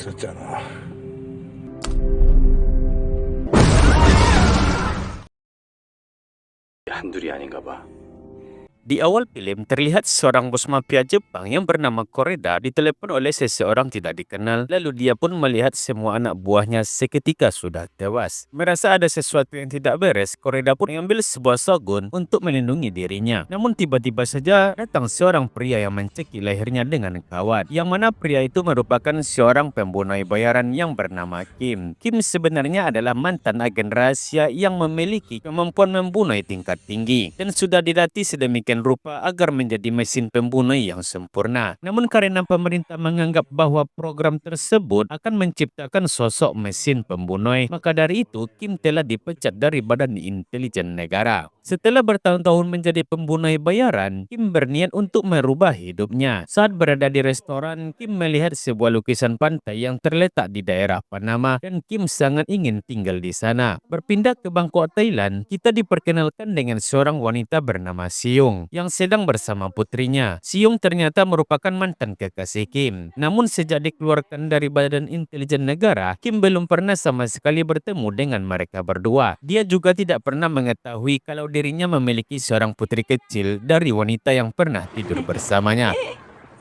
있었잖아. 한둘이 아닌가 봐. Di awal film, terlihat seorang bos mafia Jepang yang bernama Koreda ditelepon oleh seseorang tidak dikenal, lalu dia pun melihat semua anak buahnya seketika sudah tewas. Merasa ada sesuatu yang tidak beres, Koreda pun mengambil sebuah shogun untuk melindungi dirinya. Namun tiba-tiba saja datang seorang pria yang mencekik lehernya dengan kawat, yang mana pria itu merupakan seorang pembunuh bayaran yang bernama Kim. Kim sebenarnya adalah mantan agen rahasia yang memiliki kemampuan membunuh tingkat tinggi dan sudah dilatih sedemikian rupa agar menjadi mesin pembunuh yang sempurna. Namun karena pemerintah menganggap bahwa program tersebut akan menciptakan sosok mesin pembunuh, maka dari itu Kim telah dipecat dari Badan Intelijen Negara. Setelah bertahun-tahun menjadi pembunuh bayaran, Kim berniat untuk merubah hidupnya. Saat berada di restoran, Kim melihat sebuah lukisan pantai yang terletak di daerah Panama dan Kim sangat ingin tinggal di sana. Berpindah ke Bangkok, Thailand, kita diperkenalkan dengan seorang wanita bernama Siung yang sedang bersama putrinya. Siung ternyata merupakan mantan kekasih Kim. Namun sejak dikeluarkan dari Badan Intelijen Negara, Kim belum pernah sama sekali bertemu dengan mereka berdua. Dia juga tidak pernah mengetahui kalau dirinya memiliki seorang putri kecil dari wanita yang pernah tidur bersamanya.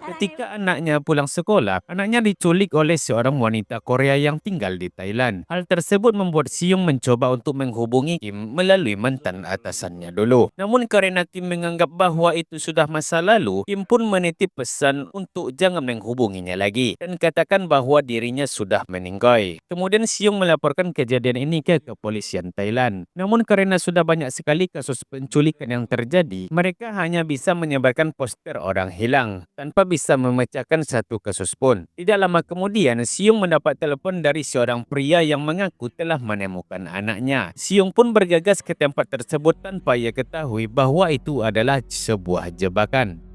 Ketika anaknya pulang sekolah, anaknya diculik oleh seorang wanita Korea yang tinggal di Thailand. Hal tersebut membuat Siung mencoba untuk menghubungi Kim melalui mantan atasannya dulu. Namun karena Kim menganggap bahwa itu sudah masa lalu, Kim pun menitip pesan untuk jangan menghubunginya lagi dan katakan bahwa dirinya sudah meninggal. Kemudian Siung melaporkan kejadian ini ke kepolisian Thailand. Namun karena sudah banyak sekali kasus penculikan yang terjadi, mereka hanya bisa menyebarkan poster orang hilang tanpa bisa memecahkan satu kasus pun. Tidak lama kemudian, Siung mendapat telepon dari seorang pria yang mengaku telah menemukan anaknya. Siung pun bergegas ke tempat tersebut tanpa ia ketahui bahwa itu adalah sebuah jebakan.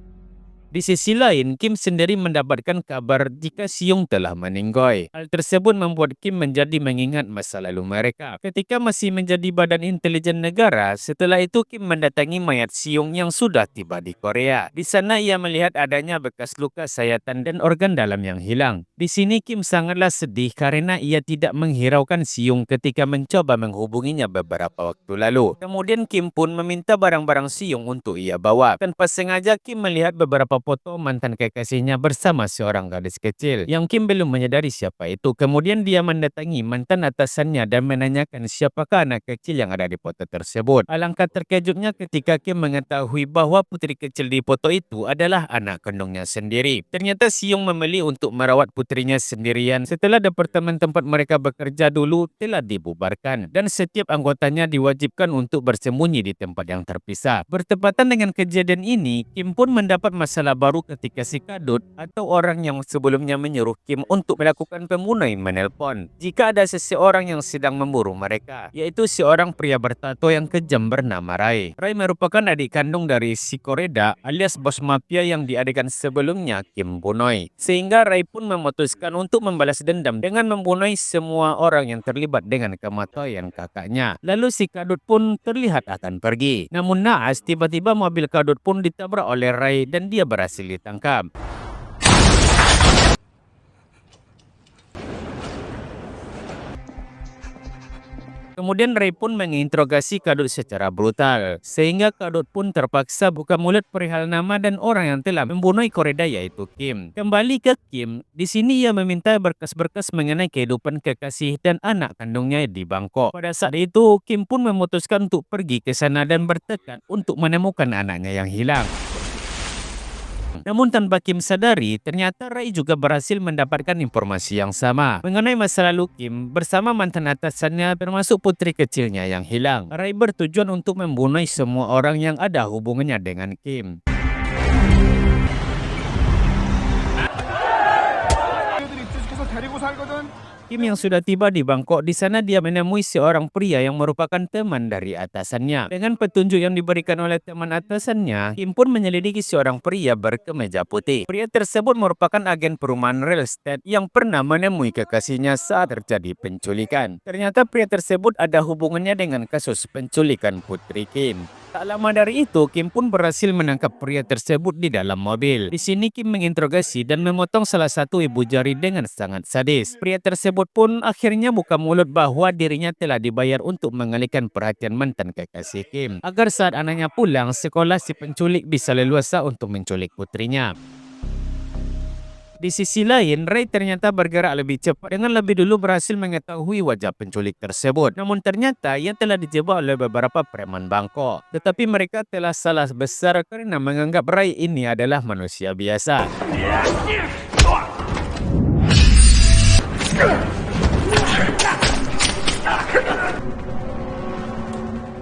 Di sisi lain, Kim sendiri mendapatkan kabar jika Siung telah meninggal. Hal tersebut membuat Kim menjadi mengingat masa lalu mereka. Ketika masih menjadi Badan Intelijen Negara, setelah itu Kim mendatangi mayat Siung yang sudah tiba di Korea. Di sana ia melihat adanya bekas luka sayatan dan organ dalam yang hilang. Di sini Kim sangatlah sedih karena ia tidak menghiraukan Siung ketika mencoba menghubunginya beberapa waktu lalu. Kemudian Kim pun meminta barang-barang Siung untuk ia bawa. Tanpa sengaja Kim melihat beberapa foto mantan kekasihnya bersama seorang gadis kecil yang Kim belum menyadari siapa itu. Kemudian dia mendatangi mantan atasannya dan menanyakan siapakah anak kecil yang ada di foto tersebut. Alangkah terkejutnya ketika Kim mengetahui bahwa putri kecil di foto itu adalah anak kandungnya sendiri. Ternyata Siung memilih untuk merawat putrinya sendirian setelah departemen tempat mereka bekerja dulu telah dibubarkan dan setiap anggotanya diwajibkan untuk bersembunyi di tempat yang terpisah. Bertepatan dengan kejadian ini, Kim pun mendapat masalah baru ketika si Kadut atau orang yang sebelumnya menyuruh Kim untuk melakukan pembunuhan menelpon jika ada seseorang yang sedang memburu mereka, yaitu seorang pria bertato yang kejam bernama Rai. Rai merupakan adik kandung dari si Koreda alias bos mafia yang diadegan sebelumnya Kim bunuh. Sehingga Rai pun memutuskan untuk membalas dendam dengan membunuh semua orang yang terlibat dengan kematian kakaknya. Lalu si Kadut pun terlihat akan pergi. Namun naas, tiba-tiba mobil Kadut pun ditabrak oleh Rai dan dia berhasil ditangkap. Kemudian Ray pun menginterogasi Kadut secara brutal, sehingga Kadut pun terpaksa buka mulut perihal nama dan orang yang telah membunuh Koreda yaitu Kim. Kembali ke Kim, di sini ia meminta berkas-berkas mengenai kehidupan kekasih dan anak kandungnya di Bangkok. Pada saat itu, Kim pun memutuskan untuk pergi ke sana dan bertekad untuk menemukan anaknya yang hilang. Namun tanpa Kim sadari, ternyata Rai juga berhasil mendapatkan informasi yang sama mengenai masa lalu Kim bersama mantan atasannya termasuk putri kecilnya yang hilang. Rai bertujuan untuk membunuh semua orang yang ada hubungannya dengan Kim. Kim yang sudah tiba di Bangkok, di sana dia menemui seorang pria yang merupakan teman dari atasannya. Dengan petunjuk yang diberikan oleh teman atasannya, Kim pun menyelidiki seorang pria berkemeja putih. Pria tersebut merupakan agen perumahan real estate yang pernah menemui kekasihnya saat terjadi penculikan. Ternyata pria tersebut ada hubungannya dengan kasus penculikan putri Kim. Tak lama dari itu, Kim pun berhasil menangkap pria tersebut di dalam mobil. Di sini Kim menginterogasi dan memotong salah satu ibu jari dengan sangat sadis. Pria tersebut pun akhirnya buka mulut bahwa dirinya telah dibayar untuk mengalihkan perhatian mantan kekasih Kim, agar saat anaknya pulang sekolah si penculik bisa leluasa untuk menculik putrinya. Di sisi lain, Ray ternyata bergerak lebih cepat dengan lebih dulu berhasil mengetahui wajah penculik tersebut. Namun ternyata ia telah dijebak oleh beberapa preman Bangkok. Tetapi mereka telah salah besar karena menganggap Ray ini adalah manusia biasa.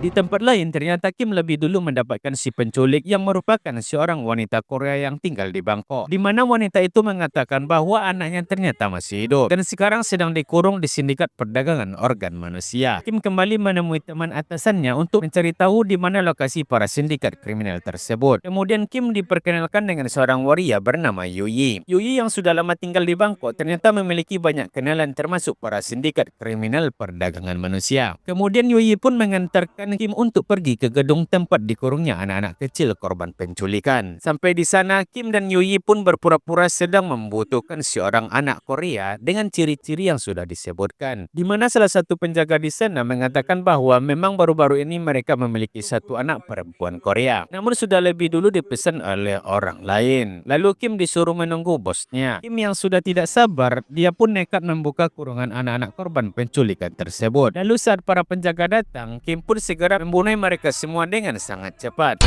Di tempat lain, ternyata Kim lebih dulu mendapatkan si penculik yang merupakan seorang wanita Korea yang tinggal di Bangkok, di mana wanita itu mengatakan bahwa anaknya ternyata masih hidup dan sekarang sedang dikurung di sindikat perdagangan organ manusia. Kim kembali menemui teman atasannya untuk mencari tahu di mana lokasi para sindikat kriminal tersebut. Kemudian Kim diperkenalkan dengan seorang waria bernama Yuyi. Yuyi yang sudah lama tinggal di Bangkok ternyata memiliki banyak kenalan termasuk para sindikat kriminal perdagangan manusia. Kemudian Yuyi pun mengantarkan Kim untuk pergi ke gedung tempat dikurungnya anak-anak kecil korban penculikan. Sampai di sana, Kim dan Yuyi pun berpura-pura sedang membutuhkan seorang anak Korea dengan ciri-ciri yang sudah disebutkan. Di mana salah satu penjaga di sana mengatakan bahwa memang baru-baru ini mereka memiliki satu anak perempuan Korea. Namun sudah lebih dulu dipesan oleh orang lain. Lalu Kim disuruh menunggu bosnya. Kim yang sudah tidak sabar, dia pun nekat membuka kurungan anak-anak korban penculikan tersebut. Lalu saat para penjaga datang, Kim pun segera membunuh mereka semua dengan sangat cepat.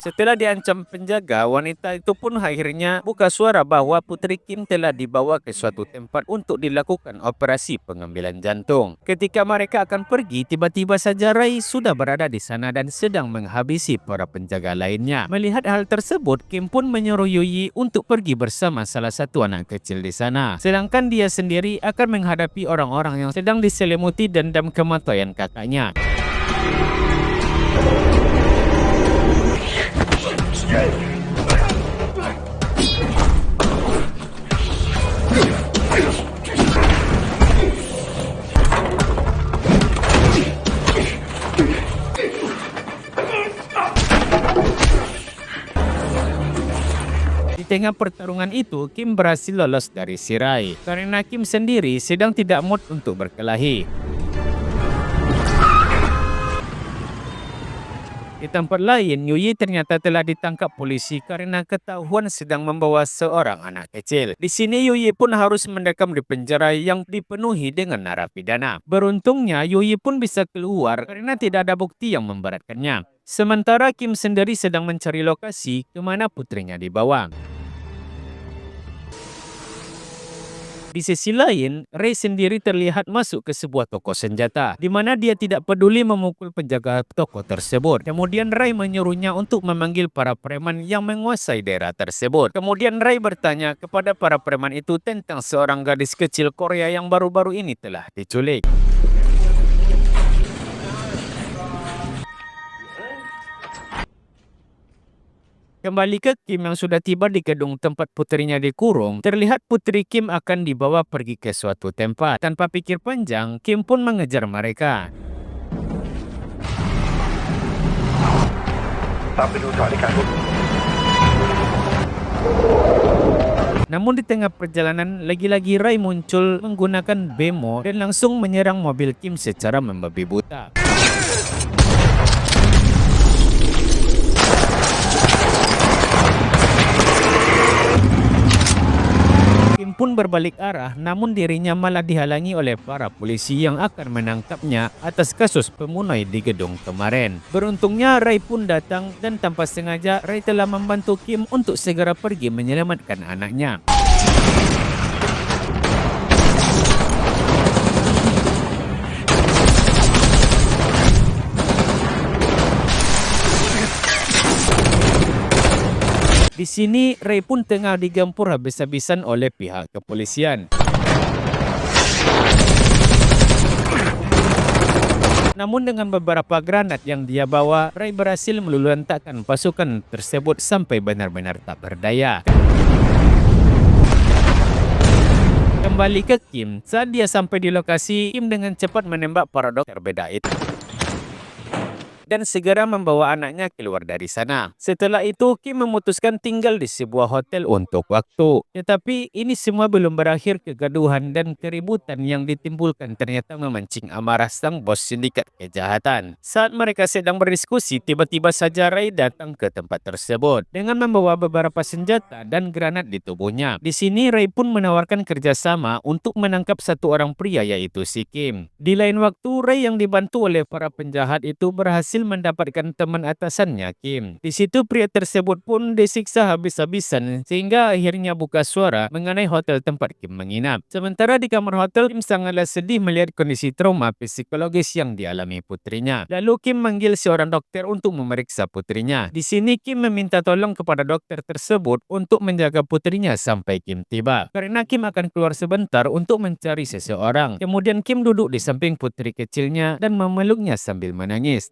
Setelah diancam penjaga, wanita itu pun akhirnya buka suara bahwa putri Kim telah dibawa ke suatu tempat untuk dilakukan operasi pengambilan jantung. Ketika mereka akan pergi, tiba-tiba saja Ray sudah berada di sana dan sedang menghabisi para penjaga lainnya. Melihat hal tersebut, Kim pun menyuruh Yuyi untuk pergi bersama salah satu anak kecil di sana. Sedangkan dia sendiri akan menghadapi orang-orang yang sedang diselimuti dendam kematian kakaknya. Di tengah pertarungan itu, Kim berhasil lolos dari si Ray karena Kim sendiri sedang tidak mood untuk berkelahi. Di tempat lain, Yuyi ternyata telah ditangkap polisi karena ketahuan sedang membawa seorang anak kecil. Di sini Yuyi pun harus mendekam di penjara yang dipenuhi dengan narapidana. Beruntungnya, Yuyi pun bisa keluar karena tidak ada bukti yang memberatkannya. Sementara Kim sendiri sedang mencari lokasi ke mana putrinya dibawa. Di sisi lain, Ray sendiri terlihat masuk ke sebuah toko senjata, di mana dia tidak peduli memukul penjaga toko tersebut. Kemudian Ray menyuruhnya untuk memanggil para preman yang menguasai daerah tersebut. Kemudian Ray bertanya kepada para preman itu tentang seorang gadis kecil Korea yang baru-baru ini telah diculik. Kembali ke Kim yang sudah tiba di gedung tempat putrinya dikurung, terlihat putri Kim akan dibawa pergi ke suatu tempat. Tanpa pikir panjang, Kim pun mengejar mereka. Namun di tengah perjalanan, lagi-lagi Ray muncul menggunakan bemo dan langsung menyerang mobil Kim secara membabi buta. Kim pun berbalik arah, namun dirinya malah dihalangi oleh para polisi yang akan menangkapnya atas kasus pembunuhan di gedung kemarin. Beruntungnya Ray pun datang dan tanpa sengaja Ray telah membantu Kim untuk segera pergi menyelamatkan anaknya. Di sini, Ray pun tengah digempur habis-habisan oleh pihak kepolisian. Namun dengan beberapa granat yang dia bawa, Ray berhasil meluluhlantakkan pasukan tersebut sampai benar-benar tak berdaya. Kembali ke Kim, saat dia sampai di lokasi, Kim dengan cepat menembak para dokter berbeda itu dan segera membawa anaknya keluar dari sana. Setelah itu, Kim memutuskan tinggal di sebuah hotel untuk waktu. Tetapi ini semua belum berakhir. Kegaduhan dan keributan yang ditimbulkan ternyata memancing amarah sang bos sindikat kejahatan. Saat mereka sedang berdiskusi, tiba-tiba saja Ray datang ke tempat tersebut dengan membawa beberapa senjata dan granat di tubuhnya. Di sini Ray pun menawarkan kerjasama untuk menangkap satu orang pria, yaitu si Kim. Di lain waktu, Ray yang dibantu oleh para penjahat itu berhasil mendapatkan teman atasannya, Kim. Di situ pria tersebut pun disiksa habis-habisan sehingga akhirnya buka suara mengenai hotel tempat Kim menginap. Sementara di kamar hotel, Kim sangatlah sedih melihat kondisi trauma psikologis yang dialami putrinya. Lalu Kim manggil seorang dokter untuk memeriksa putrinya. Di sini Kim meminta tolong kepada dokter tersebut untuk menjaga putrinya sampai Kim tiba. Karena Kim akan keluar sebentar untuk mencari seseorang. Kemudian Kim duduk di samping putri kecilnya dan memeluknya sambil menangis.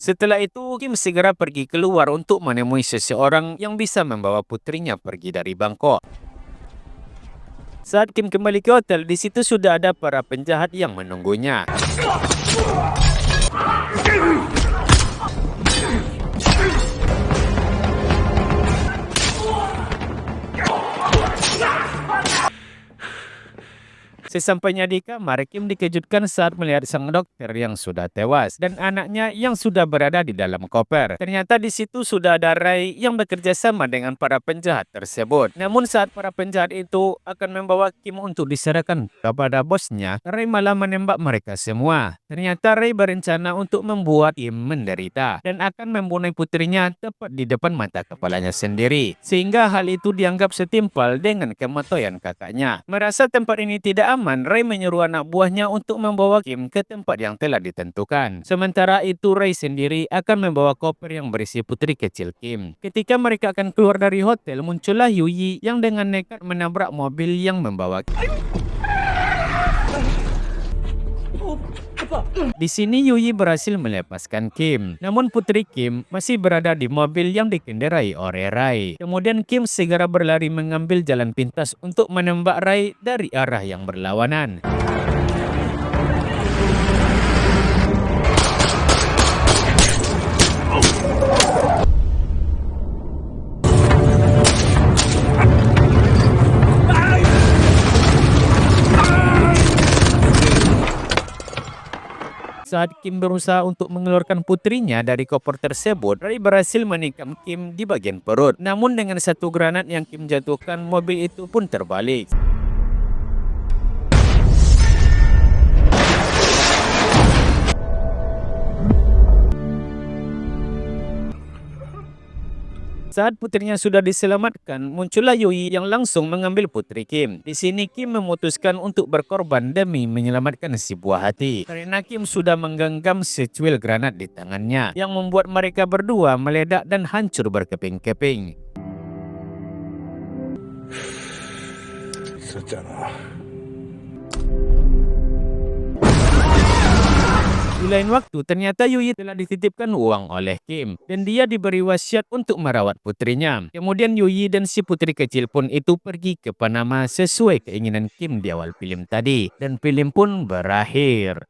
Setelah itu, Kim segera pergi keluar untuk menemui seseorang yang bisa membawa putrinya pergi dari Bangkok. Saat Kim kembali ke hotel, di situ sudah ada para penjahat yang menunggunya. Sesampainya di kamar, Kim dikejutkan saat melihat sang dokter yang sudah tewas dan anaknya yang sudah berada di dalam koper. Ternyata di situ sudah ada Ray yang bekerja sama dengan para penjahat tersebut. Namun saat para penjahat itu akan membawa Kim untuk diserahkan kepada bosnya, Ray malah menembak mereka semua. Ternyata Ray berencana untuk membuat Kim menderita dan akan membunuh putrinya tepat di depan mata kepalanya sendiri. Sehingga hal itu dianggap setimpal dengan kematian kakaknya. Merasa tempat ini tidak aman, Ray menyuruh anak buahnya untuk membawa Kim ke tempat yang telah ditentukan. Sementara itu Ray sendiri akan membawa koper yang berisi putri kecil Kim. Ketika mereka akan keluar dari hotel, muncullah Yuyi yang dengan nekat menabrak mobil yang membawa Kim. Di sini Yuyi berhasil melepaskan Kim. Namun putri Kim masih berada di mobil yang dikendarai oleh Ray. Kemudian Kim segera berlari mengambil jalan pintas untuk menembak Ray dari arah yang berlawanan. Saat Kim berusaha untuk mengeluarkan putrinya dari koper tersebut, Ray berhasil menikam Kim di bagian perut. Namun dengan satu granat yang Kim jatuhkan, mobil itu pun terbalik. Saat putrinya sudah diselamatkan, muncullah Yui yang langsung mengambil putri Kim. Di sini Kim memutuskan untuk berkorban demi menyelamatkan si buah hati. Karena Kim sudah menggenggam secuil granat di tangannya, yang membuat mereka berdua meledak dan hancur berkeping-keping. Di lain waktu, ternyata Yui telah dititipkan uang oleh Kim dan dia diberi wasiat untuk merawat putrinya. Kemudian Yui dan si putri kecil pun itu pergi ke Panama sesuai keinginan Kim di awal film tadi dan film pun berakhir.